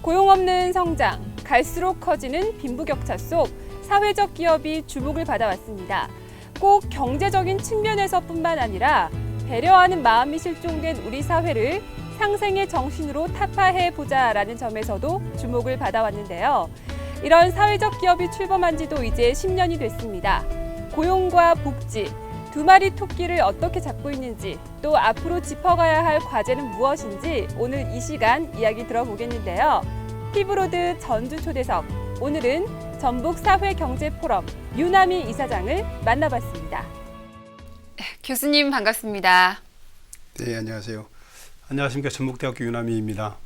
고용 없는 성장, 갈수록 커지는 빈부격차 속 사회적 기업이 주목을 받아왔습니다. 꼭 경제적인 측면에서뿐만 아니라 배려하는 마음이 실종된 우리 사회를 상생의 정신으로 타파해보자라는 점에서도 주목을 받아왔는데요. 이런 사회적 기업이 출범한 지도 이제 10년이 됐습니다. 고용과 복지, 두 마리 토끼를 어떻게 잡고 있는지, 또 앞으로 짚어가야 할 과제는 무엇인지 오늘 이 시간 이야기 들어보겠는데요. 피브로드 전주 초대석, 오늘은 전북사회경제포럼 유남희 이사장을 만나봤습니다. 교수님 반갑습니다. 네, 안녕하세요. 안녕하십니까. 전북대학교 유남희입니다.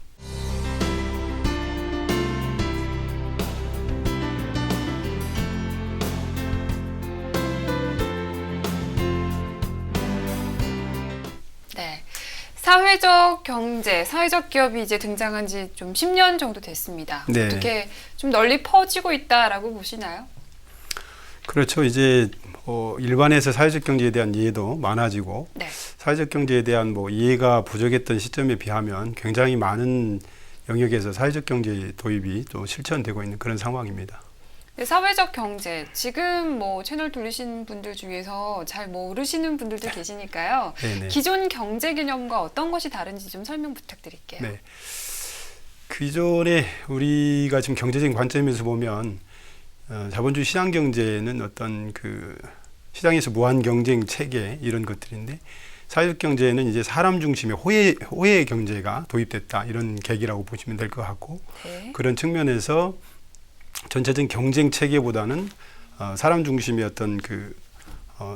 네, 사회적 경제, 사회적 기업이 이제 등장한 지 좀 10년 정도 됐습니다. 네. 어떻게 좀 널리 퍼지고 있다라고 보시나요? 그렇죠. 이제 일반에서 사회적 경제에 대한 이해도 많아지고 네. 사회적 경제에 대한 이해가 부족했던 시점에 비하면 굉장히 많은 영역에서 사회적 경제 도입이 또 실천되고 있는 그런 상황입니다. 네, 사회적 경제, 지금 채널 돌리시는 분들 중에서 잘 모르시는 분들도 계시니까요. 네네. 기존 경제 개념과 어떤 것이 다른지 좀 설명 부탁드릴게요. 네. 기존에 우리가 지금 경제적인 관점에서 보면 자본주의 시장 경제는 어떤 그 시장에서 무한 경쟁 체계 이런 것들인데, 사회적 경제는 이제 사람 중심의 호혜 경제가 도입됐다, 이런 계기라고 보시면 될 것 같고, 네. 그런 측면에서 전체적인 경쟁 체계보다는 사람 중심의 어떤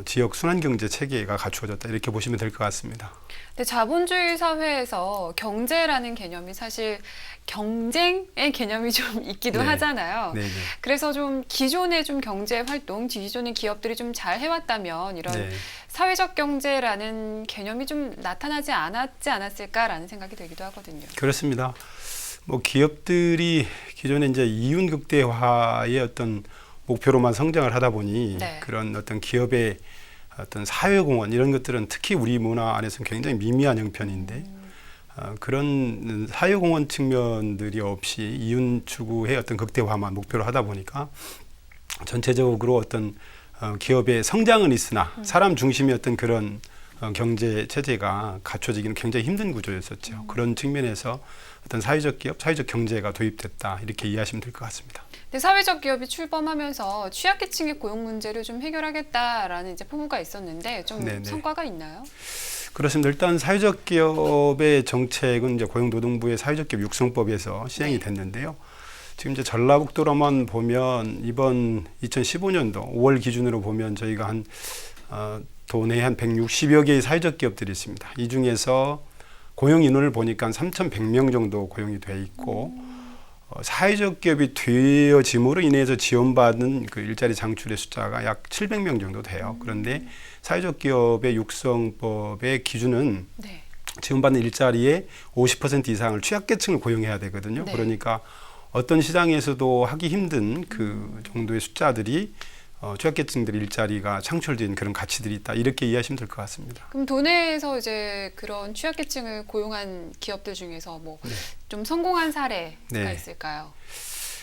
지역 순환 경제 체계가 갖추어졌다, 이렇게 보시면 될 것 같습니다. 근데 자본주의 사회에서 경제라는 개념이 사실 경쟁의 개념이 좀 있기도 네. 하잖아요. 네네. 그래서 좀 기존의 좀 경제 활동, 기존의 기업들이 좀 잘 해왔다면 이런 네. 사회적 경제라는 개념이 좀 나타나지 않았을까라는 생각이 들기도 하거든요. 그렇습니다. 기업들이 기존에 이제 이윤 극대화의 어떤 목표로만 성장을 하다 보니 네. 그런 어떤 기업의 어떤 사회공헌 이런 것들은 특히 우리 문화 안에서는 굉장히 미미한 형편인데, 그런 사회공헌 측면들이 없이 이윤 추구의 어떤 극대화만 목표로 하다 보니까 전체적으로 어떤 기업의 성장은 있으나 사람 중심의 어떤 그런 경제 체제가 갖춰지기는 굉장히 힘든 구조였었죠. 그런 측면에서 어떤 사회적 기업, 사회적 경제가 도입됐다, 이렇게 이해하시면 될 것 같습니다. 근데 사회적 기업이 출범하면서 취약계층의 고용 문제를 좀 해결하겠다라는 이제 포부가 있었는데 좀 네네. 성과가 있나요? 그렇습니다. 일단 사회적 기업의 정책은 이제 고용노동부의 사회적 기업 육성법에서 시행이 네. 됐는데요. 지금 이제 전라북도로만 보면 이번 2015년도 5월 기준으로 보면 저희가 도내에 한 160여 개의 사회적 기업들이 있습니다. 이 중에서 고용 인원을 보니까 3,100명 정도 고용이 돼 있고, 사회적 기업이 되어짐으로 인해서 지원받은 그 일자리 장출의 숫자가 약 700명 정도 돼요. 그런데 사회적 기업의 육성법의 기준은 네. 지원받는 일자리의 50% 이상을 취약계층을 고용해야 되거든요. 네. 그러니까 어떤 시장에서도 하기 힘든 그 정도의 숫자들이 취약계층들의 일자리가 창출된 그런 가치들이 있다, 이렇게 이해하시면 될 것 같습니다. 그럼 도내에서 이제 그런 취약계층을 고용한 기업들 중에서 좀 성공한 사례가 네. 있을까요?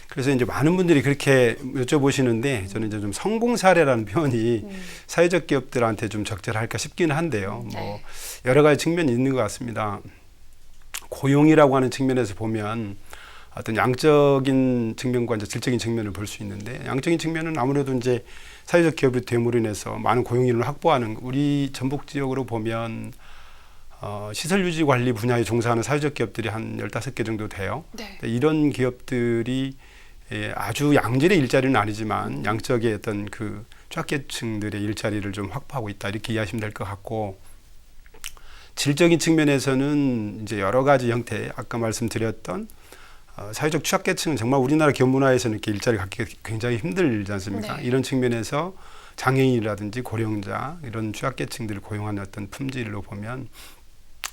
그래서 이제 많은 분들이 그렇게 여쭤보시는데, 저는 이제 좀 성공 사례라는 표현이 사회적 기업들한테 좀 적절할까 싶기는 한데요. 네. 여러 가지 측면이 있는 것 같습니다. 고용이라고 하는 측면에서 보면 어떤 양적인 측면과 이제 질적인 측면을 볼 수 있는데, 양적인 측면은 아무래도 이제 사회적 기업이 됨으로 인해서 많은 고용 인원을 확보하는, 우리 전북 지역으로 보면 시설 유지 관리 분야에 종사하는 사회적 기업들이 한 15개 정도 돼요. 네. 이런 기업들이 아주 양질의 일자리는 아니지만 양적의 어떤 그 취약계층들의 일자리를 좀 확보하고 있다, 이렇게 이해하시면 될 것 같고, 질적인 측면에서는 이제 여러 가지 형태, 아까 말씀드렸던 사회적 취약계층은 정말 우리나라 기업 문화에서는 이렇게 일자리 갖기가 굉장히 힘들지 않습니까? 네. 이런 측면에서 장애인이라든지 고령자, 이런 취약계층들을 고용하는 어떤 품질로 보면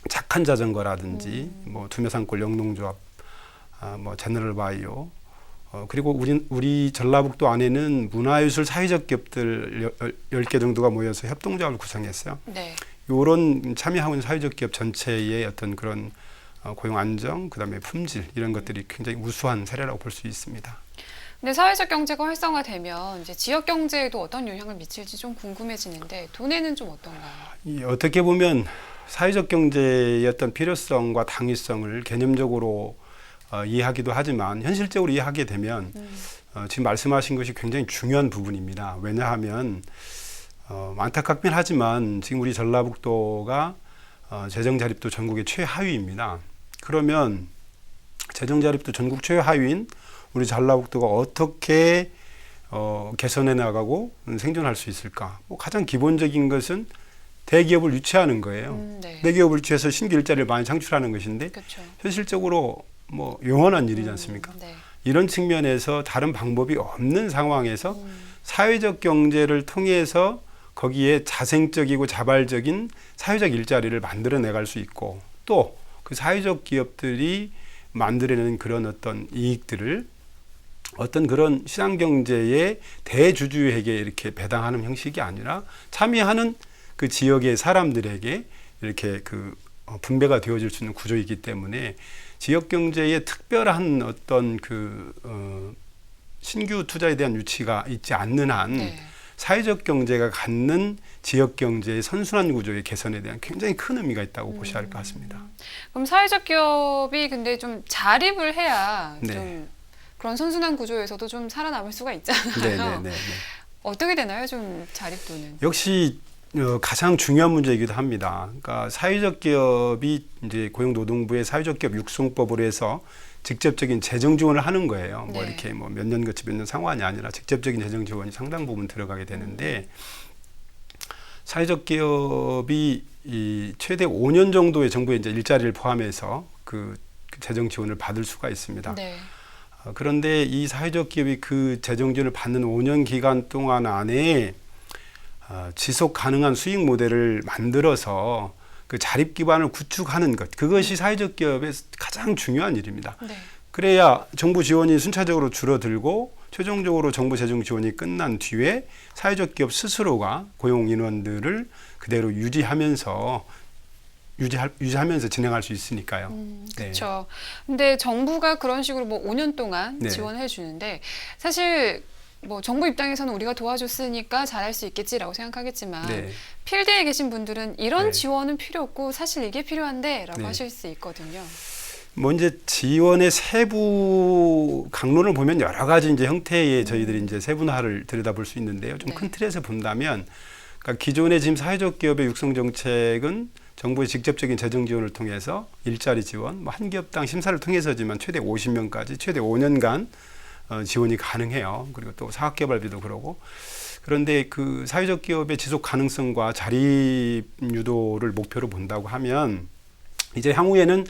착한 자전거라든지 두메산골 영농조합, 제너럴바이오, 그리고 우리 전라북도 안에는 문화예술 사회적 기업들 10개 정도가 모여서 협동조합을 구성했어요. 네. 이런 참여하고 있는 사회적 기업 전체의 어떤 그런 고용 안정, 그다음에 품질 이런 것들이 굉장히 우수한 사례라고 볼 수 있습니다. 근데 사회적 경제가 활성화되면 이제 지역 경제에도 어떤 영향을 미칠지 좀 궁금해지는데 도내는 좀 어떤가요? 어떻게 보면 사회적 경제의 어떤 필요성과 당위성을 개념적으로 이해하기도 하지만 현실적으로 이해하게 되면 지금 말씀하신 것이 굉장히 중요한 부분입니다. 왜냐하면 안타깝긴 하지만 지금 우리 전라북도가 재정 자립도 전국의 최하위입니다. 그러면 재정 자립도 전국 최하위인 우리 전라북도가 어떻게 개선해 나가고 생존할 수 있을까? 가장 기본적인 것은 대기업을 유치하는 거예요. 네. 대기업을 유치해서 신규 일자리를 많이 창출하는 것인데 그렇죠. 현실적으로 뭐 영원한 일이지 않습니까? 네. 이런 측면에서 다른 방법이 없는 상황에서 사회적 경제를 통해서 거기에 자생적이고 자발적인 사회적 일자리를 만들어내갈 수 있고 또 그 사회적 기업들이 만들어내는 그런 어떤 이익들을 어떤 그런 시장 경제의 대주주에게 이렇게 배당하는 형식이 아니라 참여하는 그 지역의 사람들에게 이렇게 분배가 되어질 수 있는 구조이기 때문에 지역 경제에 특별한 어떤 신규 투자에 대한 유치가 있지 않는 한 네. 사회적 경제가 갖는 지역 경제의 선순환 구조의 개선에 대한 굉장히 큰 의미가 있다고 보셔야 할 것 같습니다. 그럼 사회적 기업이 근데 좀 자립을 해야 네. 좀 그런 선순환 구조에서도 좀 살아남을 수가 있잖아요. 네네네. 어떻게 되나요? 좀 자립도는? 역시 가장 중요한 문제이기도 합니다. 그러니까 사회적 기업이 이제 고용노동부의 사회적 기업 육성법으로 해서 직접적인 재정 지원을 하는 거예요. 네. 이렇게 몇 년 거치 몇 년 상환이 아니라 직접적인 재정 지원이 상당 부분 들어가게 되는데 사회적 기업이 최대 5년 정도의 정부의 이제 일자리를 포함해서 그 재정 지원을 받을 수가 있습니다. 네. 그런데 이 사회적 기업이 그 재정 지원을 받는 5년 기간 동안 안에 지속 가능한 수익 모델을 만들어서 그 자립 기반을 구축하는 것, 그것이 사회적 기업의 가장 중요한 일입니다. 네. 그래야 정부 지원이 순차적으로 줄어들고 최종적으로 정부 재정 지원이 끝난 뒤에 사회적 기업 스스로가 고용 인원들을 그대로 유지하면서 진행할 수 있으니까요. 그렇죠. 근데 정부가 그런 식으로 뭐 5년 동안 네. 지원해 주는데 사실 뭐 정부 입장에서는 우리가 도와줬으니까 잘할 수 있겠지라고 생각하겠지만 네. 필드에 계신 분들은 이런 네. 지원은 필요 없고 사실 이게 필요한데라고 네. 하실 수 있거든요. 뭐 이제 지원의 세부 강론을 보면 여러 가지 이제 형태의 저희들이 이제 세분화를 들여다볼 수 있는데요. 좀 네. 큰 틀에서 본다면, 그러니까 기존의 지금 사회적 기업의 육성 정책은 정부의 직접적인 재정 지원을 통해서 일자리 지원, 뭐 한 기업당 심사를 통해서지만 최대 50명까지 최대 5년간 지원이 가능해요. 그리고 또 사학개발비도 그러고. 그런데 그 사회적 기업의 지속 가능성과 자립 유도를 목표로 본다고 하면 이제 향후에는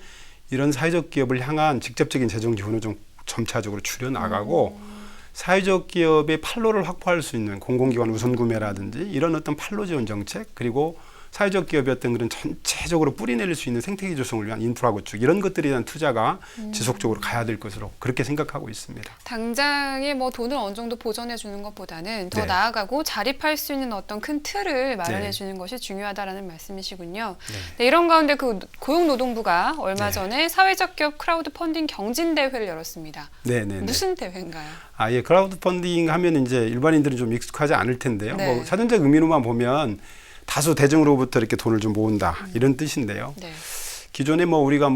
이런 사회적 기업을 향한 직접적인 재정 지원을 좀 점차적으로 줄여 나가고 사회적 기업의 판로를 확보할 수 있는 공공기관 우선 구매라든지 이런 어떤 판로 지원 정책, 그리고 사회적 기업의 어떤 그런 전체적으로 뿌리내릴 수 있는 생태계 조성을 위한 인프라 구축, 이런 것들에 대한 투자가 지속적으로 가야 될 것으로 그렇게 생각하고 있습니다. 당장에 뭐 돈을 어느 정도 보전해 주는 것보다는 더 네. 나아가고 자립할 수 있는 어떤 큰 틀을 마련해 네. 주는 것이 중요하다라는 말씀이시군요. 네. 네, 이런 가운데 그 고용노동부가 얼마 네. 전에 사회적 기업 크라우드 펀딩 경진 대회를 열었습니다. 네네. 무슨 대회인가요? 예, 크라우드 펀딩 하면 이제 일반인들은 좀 익숙하지 않을 텐데요. 네. 뭐 사전적 의미로만 보면 다수 대중으로부터 이렇게 돈을 좀 모은다 이런 뜻인데요. 네. 기존에 뭐 우리가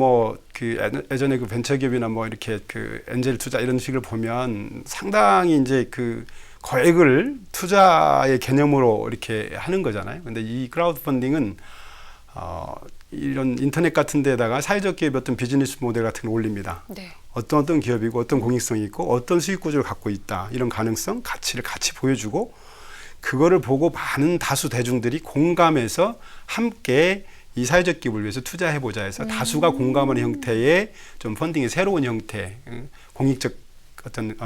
예전에 그 벤처기업이나 뭐 이렇게 그 엔젤 투자 이런 식을 보면 상당히 이제 그 거액을 투자의 개념으로 이렇게 하는 거잖아요. 근데 이 크라우드 펀딩은 이런 인터넷 같은 데다가 사회적 기업의 어떤 비즈니스 모델 같은 걸 올립니다. 네. 어떤 기업이고 어떤 공익성이 있고 어떤 수익 구조를 갖고 있다, 이런 가능성, 가치를 같이 보여주고 그거를 보고 많은 다수 대중들이 공감해서 함께 이 사회적 기업을 위해서 투자해보자 해서 다수가 공감하는 형태의 좀 펀딩의 새로운 형태, 공익적 어떤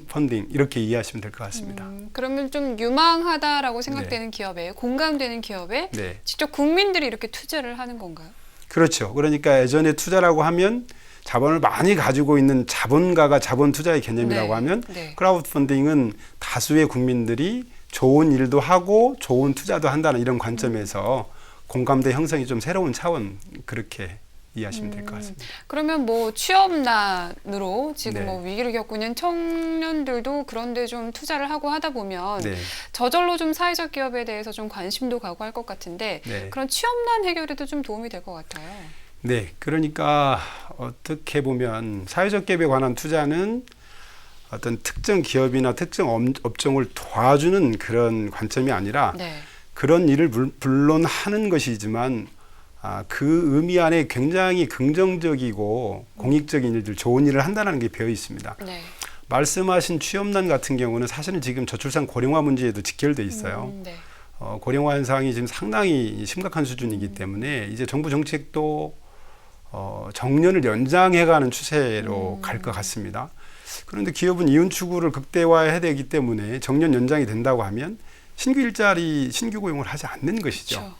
펀딩, 이렇게 이해하시면 될 것 같습니다. 그러면 좀 유망하다라고 생각되는 기업에, 공감되는 기업에 네. 직접 국민들이 이렇게 투자를 하는 건가요? 그렇죠. 그러니까 예전에 투자라고 하면 자본을 많이 가지고 있는 자본가가 자본 투자의 개념이라고 네. 하면 네. 크라우드 펀딩은 다수의 국민들이 좋은 일도 하고 좋은 투자도 한다는 이런 관점에서 공감대 형성이 좀 새로운 차원, 그렇게 이해하시면 될 것 같습니다. 그러면 뭐 취업난으로 지금 네. 뭐 위기를 겪고 있는 청년들도 그런데 좀 투자를 하고 하다 보면 네. 저절로 좀 사회적 기업에 대해서 좀 관심도 가고 할 것 같은데 네. 그런 취업난 해결에도 좀 도움이 될 것 같아요. 네, 그러니까 어떻게 보면 사회적 기업에 관한 투자는 어떤 특정 기업이나 특정 업종을 도와주는 그런 관점이 아니라 네. 그런 일을 물론 하는 것이지만 그 의미 안에 굉장히 긍정적이고 공익적인 일들, 좋은 일을 한다는 게 배어 있습니다. 네. 말씀하신 취업난 같은 경우는 사실은 지금 저출산 고령화 문제에도 직결돼 있어요. 네. 고령화 현상이 지금 상당히 심각한 수준이기 때문에 이제 정부 정책도 정년을 연장해가는 추세로 갈 것 같습니다. 그런데 기업은 이윤 추구를 극대화해야 되기 때문에 정년 연장이 된다고 하면 신규 일자리, 신규 고용을 하지 않는 것이죠. 그렇죠.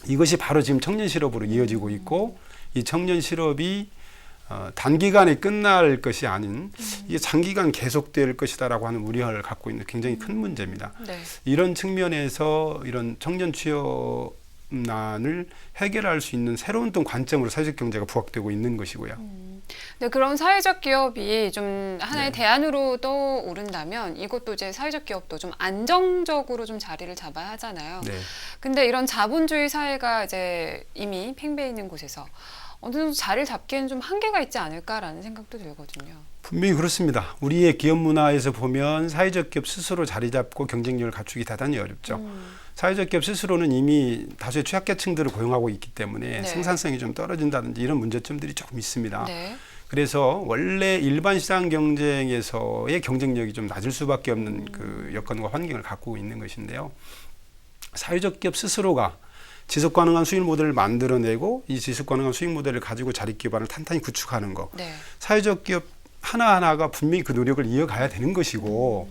이것이 바로 지금 청년 실업으로 이어지고 있고 이 청년 실업이 단기간에 끝날 것이 아닌 이게 장기간 계속될 것이다라고 하는 우려를 갖고 있는 굉장히 큰 문제입니다. 네. 이런 측면에서 이런 청년 취업난을 해결할 수 있는 새로운 또 관점으로 사회적 경제가 부각되고 있는 것이고요. 네, 그런 사회적 기업이 좀 하나의 네. 대안으로 떠오른다면 이것도 이제 사회적 기업도 좀 안정적으로 좀 자리를 잡아야 하잖아요. 네. 근데 이런 자본주의 사회가 이제 이미 팽배해 있는 곳에서 어느 정도 자리를 잡기에는 좀 한계가 있지 않을까라는 생각도 들거든요. 분명히 그렇습니다. 우리의 기업 문화에서 보면 사회적 기업 스스로 자리 잡고 경쟁력을 갖추기 대단히 어렵죠. 사회적 기업 스스로는 이미 다수의 취약계층들을 고용하고 있기 때문에 네. 생산성이 좀 떨어진다든지 이런 문제점들이 조금 있습니다. 네. 그래서 원래 일반 시장 경쟁에서의 경쟁력이 좀 낮을 수밖에 없는 그 여건과 환경을 갖고 있는 것인데요. 사회적 기업 스스로가 지속 가능한 수익 모델을 만들어내고 이 지속 가능한 수익 모델을 가지고 자립 기반을 탄탄히 구축하는 것. 네. 사회적 기업 하나하나가 분명히 그 노력을 이어가야 되는 것이고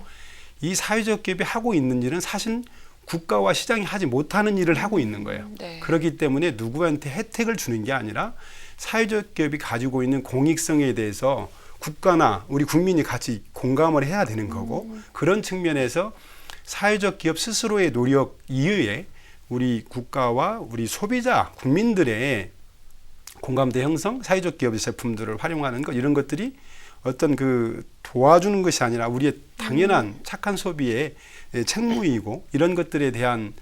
이 사회적 기업이 하고 있는 일은 사실 국가와 시장이 하지 못하는 일을 하고 있는 거예요. 네. 그렇기 때문에 누구한테 혜택을 주는 게 아니라 사회적 기업이 가지고 있는 공익성에 대해서 국가나 우리 국민이 같이 공감을 해야 되는 거고 그런 측면에서 사회적 기업 스스로의 노력 이외에 우리 국가와 우리 소비자, 국민들의 공감대 형성, 사회적 기업의 제품들을 활용하는 것 이런 것들이 어떤 그 도와주는 것이 아니라 우리의 당연한 착한 소비의 책무이고 이런 것들에 대한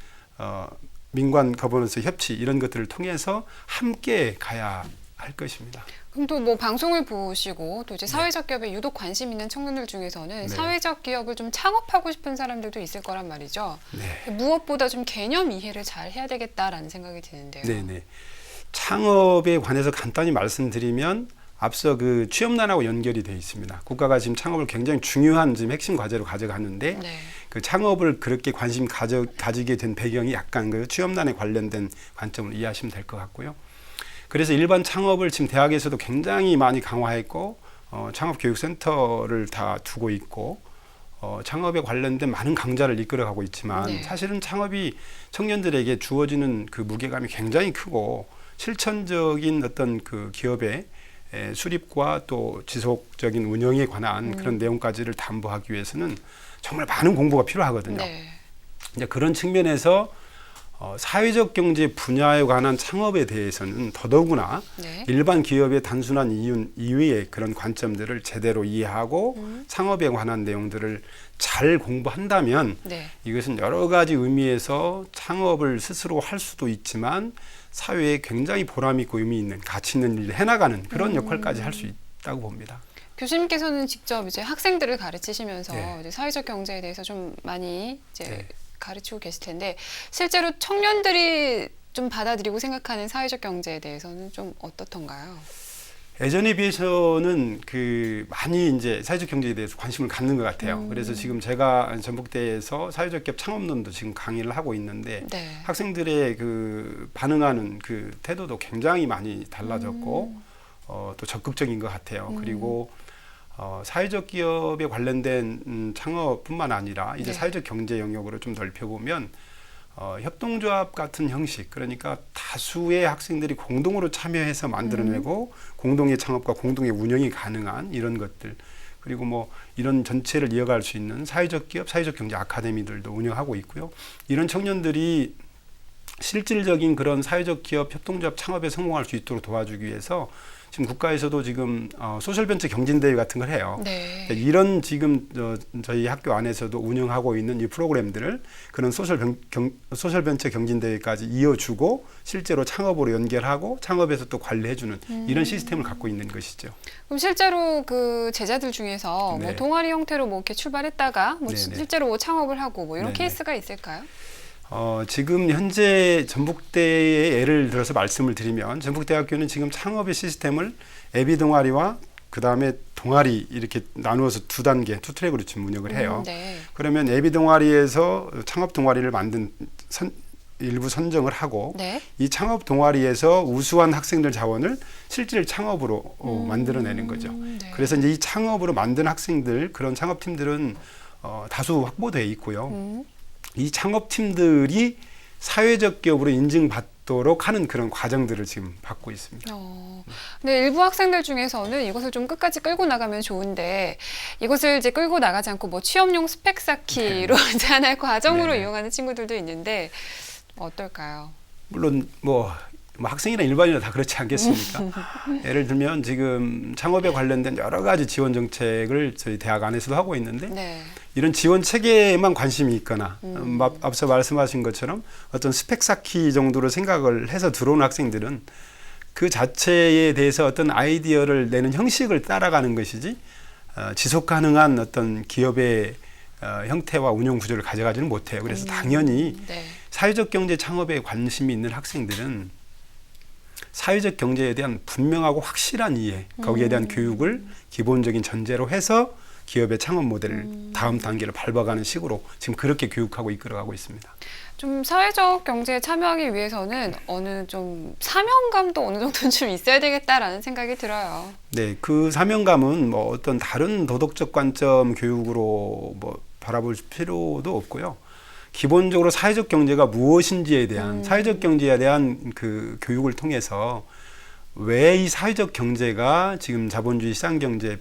민관 거버넌스 협치 이런 것들을 통해서 함께 가야 할 것입니다. 그럼 또 뭐 방송을 보시고 또 이제 사회적 기업에 유독 관심 있는 청년들 중에서는 네. 사회적 기업을 좀 창업하고 싶은 사람들도 있을 거란 말이죠. 네. 무엇보다 좀 개념 이해를 잘 해야 되겠다라는 생각이 드는데요. 네네. 창업에 관해서 간단히 말씀드리면 앞서 그 취업난하고 연결이 되어 있습니다. 국가가 지금 창업을 굉장히 중요한 지금 핵심 과제로 가져가는데 네. 그 창업을 그렇게 관심 가지게 된 배경이 약간 그 취업난에 관련된 관점을 이해하시면 될 것 같고요. 그래서 일반 창업을 지금 대학에서도 굉장히 많이 강화했고 창업교육센터를 다 두고 있고 창업에 관련된 많은 강좌를 이끌어가고 있지만 네. 사실은 창업이 청년들에게 주어지는 그 무게감이 굉장히 크고 실천적인 어떤 그 기업의 수립과 또 지속적인 운영에 관한 그런 내용까지를 담보하기 위해서는 정말 많은 공부가 필요하거든요. 네. 이제 그런 측면에서 사회적 경제 분야에 관한 창업에 대해서는 더더구나 네. 일반 기업의 단순한 이윤 이외의 그런 관점들을 제대로 이해하고 창업에 관한 내용들을 잘 공부한다면 네. 이것은 여러 가지 의미에서 창업을 스스로 할 수도 있지만 사회에 굉장히 보람 있고 의미 있는 가치 있는 일을 해나가는 그런 역할까지 할 수 있다고 봅니다. 교수님께서는 직접 이제 학생들을 가르치시면서 네. 이제 사회적 경제에 대해서 좀 많이 이제 네. 가르치고 계실 텐데 실제로 청년들이 좀 받아들이고 생각하는 사회적 경제에 대해서는 좀 어떻던가요? 예전에 비해서는 그 많이 이제 사회적 경제에 대해서 관심을 갖는 것 같아요. 그래서 지금 제가 전북대에서 사회적 기업 창업론도 지금 강의를 하고 있는데 네. 학생들의 그 반응하는 그 태도도 굉장히 많이 달라졌고 또 적극적인 것 같아요. 그리고 사회적 기업에 관련된 창업뿐만 아니라 이제 네. 사회적 경제 영역으로 좀 넓혀보면 협동조합 같은 형식, 그러니까 다수의 학생들이 공동으로 참여해서 만들어내고 공동의 창업과 공동의 운영이 가능한 이런 것들, 그리고 뭐 이런 전체를 이어갈 수 있는 사회적 기업, 사회적 경제 아카데미들도 운영하고 있고요. 이런 청년들이 실질적인 그런 사회적 기업 협동조합 창업에 성공할 수 있도록 도와주기 위해서 지금 국가에서도 지금 소셜벤처 경진대회 같은 걸 해요. 네. 이런 지금 저희 학교 안에서도 운영하고 있는 이 프로그램들을 그런 소셜벤처 경진대회까지 이어주고 실제로 창업으로 연결하고 창업에서 또 관리해주는 이런 시스템을 갖고 있는 것이죠. 그럼 실제로 그 제자들 중에서 뭐 네. 동아리 형태로 뭐 이렇게 출발했다가 뭐 네네. 실제로 뭐 창업을 하고 뭐 이런 네네. 케이스가 있을까요? 지금 현재 전북대의 예를 들어서 말씀을 드리면 전북대학교는 지금 창업의 시스템을 예비 동아리와 그 다음에 동아리 이렇게 나누어서 두 단계, 투 트랙으로 지금 운영을 해요. 네. 그러면 예비 동아리에서 창업 동아리를 만든 일부 선정을 하고 네. 이 창업 동아리에서 우수한 학생들 자원을 실질 창업으로 만들어내는 거죠. 네. 그래서 이제 이 창업으로 만든 학생들 그런 창업팀들은 다수 확보되어 있고요. 이 창업팀들이 사회적 기업으로 인증받도록 하는 그런 과정들을 지금 받고 있습니다. 근데 일부 학생들 중에서는 이것을 좀 끝까지 끌고 나가면 좋은데 이것을 이제 끌고 나가지 않고 뭐 취업용 스펙 쌓기로 이제 하나의 과정으로 네네. 이용하는 친구들도 있는데 어떨까요? 물론 뭐 학생이나 일반인이나 다 그렇지 않겠습니까? 예를 들면 지금 창업에 관련된 여러 가지 지원 정책을 저희 대학 안에서도 하고 있는데 네. 이런 지원 체계에만 관심이 있거나 앞서 말씀하신 것처럼 어떤 스펙 쌓기 정도로 생각을 해서 들어온 학생들은 그 자체에 대해서 어떤 아이디어를 내는 형식을 따라가는 것이지 지속 가능한 어떤 기업의 형태와 운영 구조를 가져가지는 못해요. 그래서 당연히 네. 사회적 경제 창업에 관심이 있는 학생들은 사회적 경제에 대한 분명하고 확실한 이해, 거기에 대한 교육을 기본적인 전제로 해서 기업의 창업 모델을 다음 단계를 밟아가는 식으로 지금 그렇게 교육하고 이끌어가고 있습니다. 좀 사회적 경제에 참여하기 위해서는 어느 좀 사명감도 어느 정도는 좀 있어야 되겠다라는 생각이 들어요. 네, 그 사명감은 뭐 어떤 다른 도덕적 관점 교육으로 뭐 바라볼 필요도 없고요. 기본적으로 사회적 경제가 무엇인지에 대한 사회적 경제에 대한 그 교육을 통해서 왜 이 사회적 경제가 지금 자본주의 시장 경제의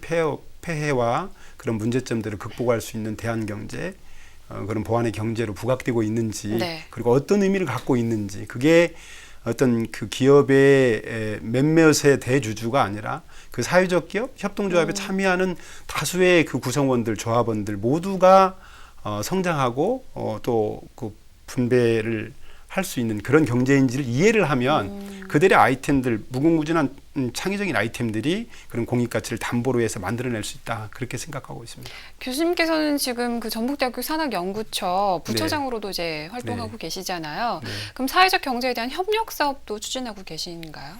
폐해와 그런 문제점들을 극복할 수 있는 대안 경제, 그런 보완의 경제로 부각되고 있는지, 네. 그리고 어떤 의미를 갖고 있는지, 그게 어떤 그 기업의 몇몇의 대주주가 아니라 그 사회적 기업, 협동조합에 참여하는 다수의 그 구성원들, 조합원들 모두가 성장하고 또 그 분배를 할 수 있는 그런 경제인지를 이해를 하면 그들의 아이템들, 무궁무진한 창의적인 아이템들이 그런 공익가치를 담보로 해서 만들어낼 수 있다. 그렇게 생각하고 있습니다. 교수님께서는 지금 그 전북대학교 산학연구처 부처장으로도 이제 활동하고 네. 계시잖아요. 네. 그럼 사회적 경제에 대한 협력 사업도 추진하고 계신가요?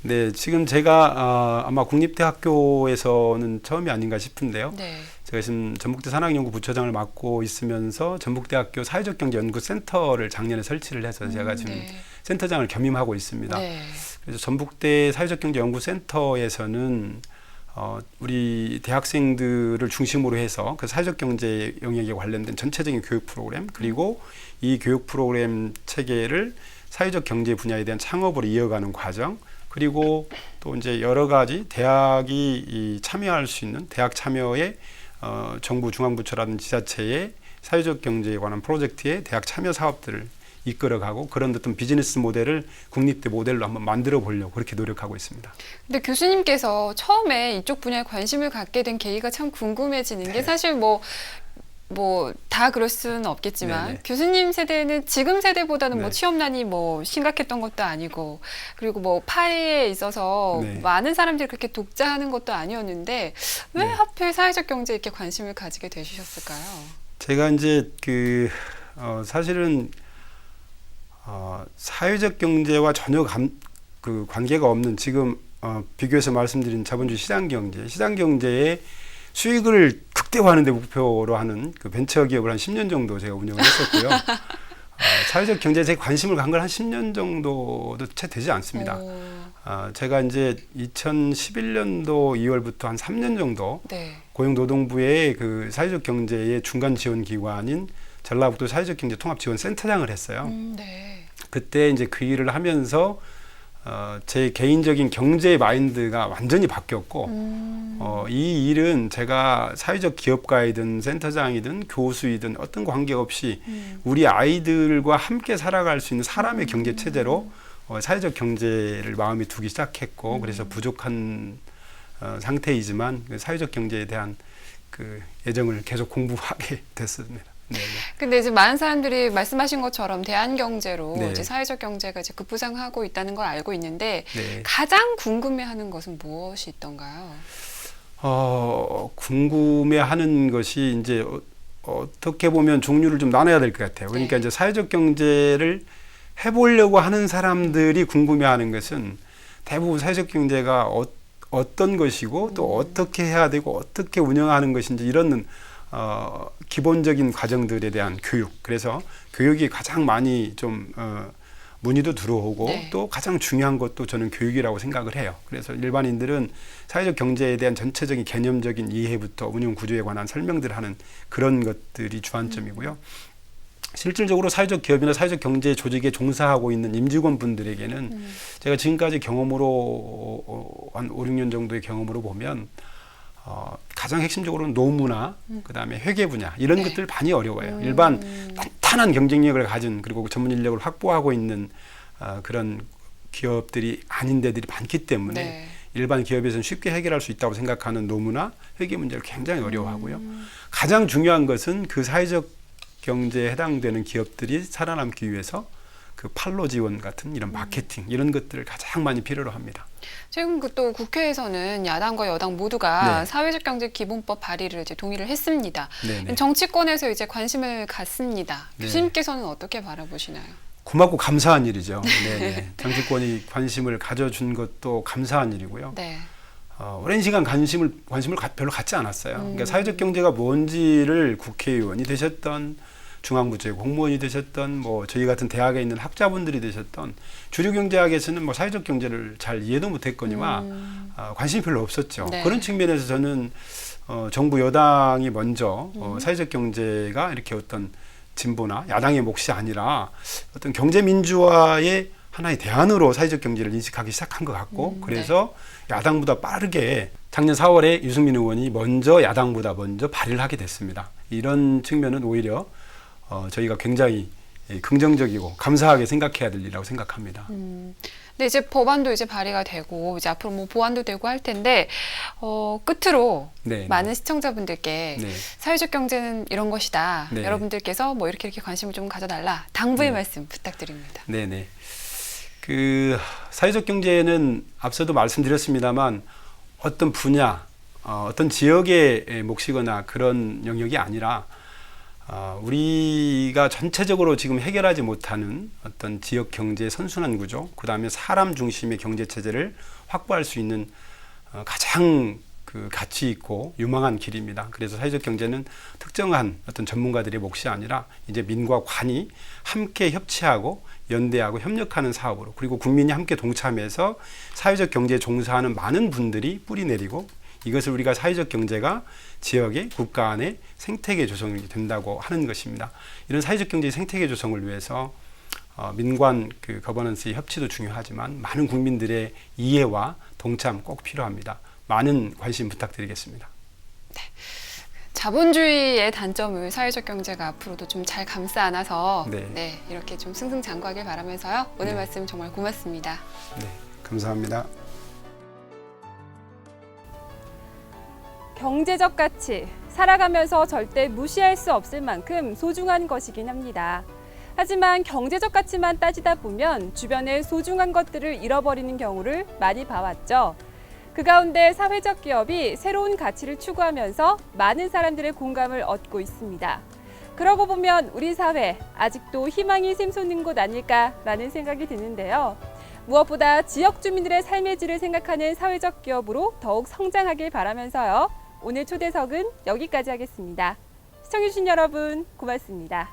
네, 지금 제가 아마 국립대학교에서는 처음이 아닌가 싶은데요. 네. 제가 지금 전북대 산학연구 부처장을 맡고 있으면서 전북대학교 사회적경제연구센터를 작년에 설치를 해서 제가 지금 네. 센터장을 겸임하고 있습니다. 네. 그래서 전북대 사회적경제연구센터에서는 우리 대학생들을 중심으로 해서 그 사회적경제 영역에 관련된 전체적인 교육 프로그램 그리고 이 교육 프로그램 체계를 사회적 경제 분야에 대한 창업으로 이어가는 과정 그리고 또 이제 여러 가지 대학이 참여할 수 있는 대학 참여의 정부 중앙부처라든지 지자체의 사회적 경제에 관한 프로젝트의 대학 참여 사업들을 이끌어가고 그런 어떤 비즈니스 모델을 국립대 모델로 한번 만들어 보려고 그렇게 노력하고 있습니다. 근데 교수님께서 처음에 이쪽 분야에 관심을 갖게 된 계기가 참 궁금해지는 게 네. 사실 뭐 다 그럴 수는 없겠지만 네네. 교수님 세대는 지금 세대보다는 뭐 네. 취업난이 뭐 심각했던 것도 아니고 그리고 뭐 파이에 있어서 네. 많은 사람들이 그렇게 독자하는 것도 아니었는데 왜 네. 하필 사회적 경제에 이렇게 관심을 가지게 되셨을까요? 제가 이제 사실은 사회적 경제와 전혀 관계가 없는 지금 비교해서 말씀드린 자본주의 시장 경제의 수익을 극대화하는 데 목표로 하는 그 벤처 기업을 한 10년 정도 제가 운영을 했었고요. 사회적 경제에 제 관심을 간 걸 한 10년 정도도 채 되지 않습니다. 제가 이제 2011년도 2월부터 한 3년 정도 네. 고용노동부의 그 사회적 경제의 중간 지원 기관인 전라북도 사회적 경제 통합 지원 센터장을 했어요. 네. 그때 이제 그 일을 하면서 제 개인적인 경제 마인드가 완전히 바뀌었고 이 일은 제가 사회적 기업가이든 센터장이든 교수이든 어떤 관계없이 우리 아이들과 함께 살아갈 수 있는 사람의 경제 체제로 사회적 경제를 마음에 두기 시작했고 그래서 부족한 상태이지만 그 사회적 경제에 대한 그 애정을 계속 공부하게 됐습니다. 네. 근데 이제 많은 사람들이 말씀하신 것처럼 대한경제로 네. 이제 사회적 경제가 이제 급부상하고 있다는 걸 알고 있는데 네. 가장 궁금해하는 것은 무엇이 있던가요? 궁금해하는 것이 이제 어떻게 보면 종류를 좀 나눠야 될 것 같아요. 그러니까 네. 이제 사회적 경제를 해보려고 하는 사람들이 궁금해하는 것은 대부분 사회적 경제가 어떤 것이고 또 어떻게 해야 되고 어떻게 운영하는 것인지 이런 기본적인 과정들에 대한 교육. 그래서 교육이 가장 많이 좀 문의도 들어오고 네. 또 가장 중요한 것도 저는 교육이라고 생각을 해요. 그래서 일반인들은 사회적 경제에 대한 전체적인 개념적인 이해부터 운영 구조에 관한 설명들을 하는 그런 것들이 주안점이고요. 실질적으로 사회적 기업이나 사회적 경제 조직에 종사하고 있는 임직원 분들에게는 제가 지금까지 경험으로 한 5, 6년 정도의 경험으로 보면 가장 핵심적으로는 노무나 그다음에 회계 분야 이런 네. 것들 많이 어려워요. 일반 탄탄한 경쟁력을 가진 그리고 전문 인력을 확보하고 있는 그런 기업들이 아닌 데들이 많기 때문에 네. 일반 기업에서는 쉽게 해결할 수 있다고 생각하는 노무나 회계 문제를 굉장히 어려워하고요. 가장 중요한 것은 그 사회적 경제에 해당되는 기업들이 살아남기 위해서 그 판로 지원 같은 이런 마케팅 이런 것들을 가장 많이 필요로 합니다. 지금 또 국회에서는 야당과 여당 모두가 네. 사회적 경제 기본법 발의를 이제 동의를 했습니다. 네네. 정치권에서 이제 관심을 갖습니다. 네. 교수님께서는 어떻게 바라보시나요? 고맙고 감사한 일이죠. 네네. 정치권이 관심을 가져준 것도 감사한 일이고요. 네. 오랜 시간 관심을 별로 갖지 않았어요. 그러니까 사회적 경제가 뭔지를 국회의원이 되셨던 중앙부처 공무원이 되셨던 뭐 저희 같은 대학에 있는 학자분들이 되셨던 주류 경제학에서는 뭐 사회적 경제를 잘 이해도 못했거니와 관심이 별로 없었죠. 네. 그런 측면에서 저는 정부 여당이 먼저 사회적 경제가 이렇게 어떤 진보나 야당의 몫이 아니라 어떤 경제 민주화의 하나의 대안으로 사회적 경제를 인식하기 시작한 것 같고 그래서 야당보다 빠르게 작년 4월에 유승민 의원이 먼저 야당보다 먼저 발의를 하게 됐습니다. 이런 측면은 오히려 저희가 굉장히 긍정적이고 감사하게 생각해야 될 일이라고 생각합니다. 근데 이제 법안도 이제 발의가 되고 이제 앞으로 뭐 보완도 되고 할 텐데 끝으로 네, 많은 시청자분들께 네. 사회적 경제는 이런 것이다. 네. 여러분들께서 뭐 이렇게 관심을 좀 가져달라. 당부의 네. 말씀 부탁드립니다. 네네. 그 사회적 경제는 앞서도 말씀드렸습니다만 어떤 분야, 어떤 지역의 몫이거나 그런 영역이 아니라 우리가 전체적으로 지금 해결하지 못하는 어떤 지역 경제의 선순환 구조, 그 다음에 사람 중심의 경제 체제를 확보할 수 있는 가장 그 가치 있고 유망한 길입니다. 그래서 사회적 경제는 특정한 어떤 전문가들의 몫이 아니라 이제 민과 관이 함께 협치하고 연대하고 협력하는 사업으로 그리고 국민이 함께 동참해서 사회적 경제에 종사하는 많은 분들이 뿌리 내리고 이것을 우리가 사회적 경제가 지역의 국가 안에 생태계 조성이 된다고 하는 것입니다. 이런 사회적 경제의 생태계 조성을 위해서 민관 그 거버넌스의 협치도 중요하지만 많은 국민들의 이해와 동참 꼭 필요합니다. 많은 관심 부탁드리겠습니다. 자본주의의 단점을 사회적 경제가 앞으로도 좀 잘 감싸 안아서 네. 이렇게 좀 승승장구하길 바라면서요. 오늘 네. 말씀 정말 고맙습니다. 네, 감사합니다. 경제적 가치, 살아가면서 절대 무시할 수 없을 만큼 소중한 것이긴 합니다. 하지만 경제적 가치만 따지다 보면 주변의 소중한 것들을 잃어버리는 경우를 많이 봐왔죠. 그 가운데 사회적 기업이 새로운 가치를 추구하면서 많은 사람들의 공감을 얻고 있습니다. 그러고 보면 우리 사회 아직도 희망이 샘솟는 곳 아닐까라는 생각이 드는데요. 무엇보다 지역 주민들의 삶의 질을 생각하는 사회적 기업으로 더욱 성장하길 바라면서요. 오늘 초대석은 여기까지 하겠습니다. 시청해주신 여러분 고맙습니다.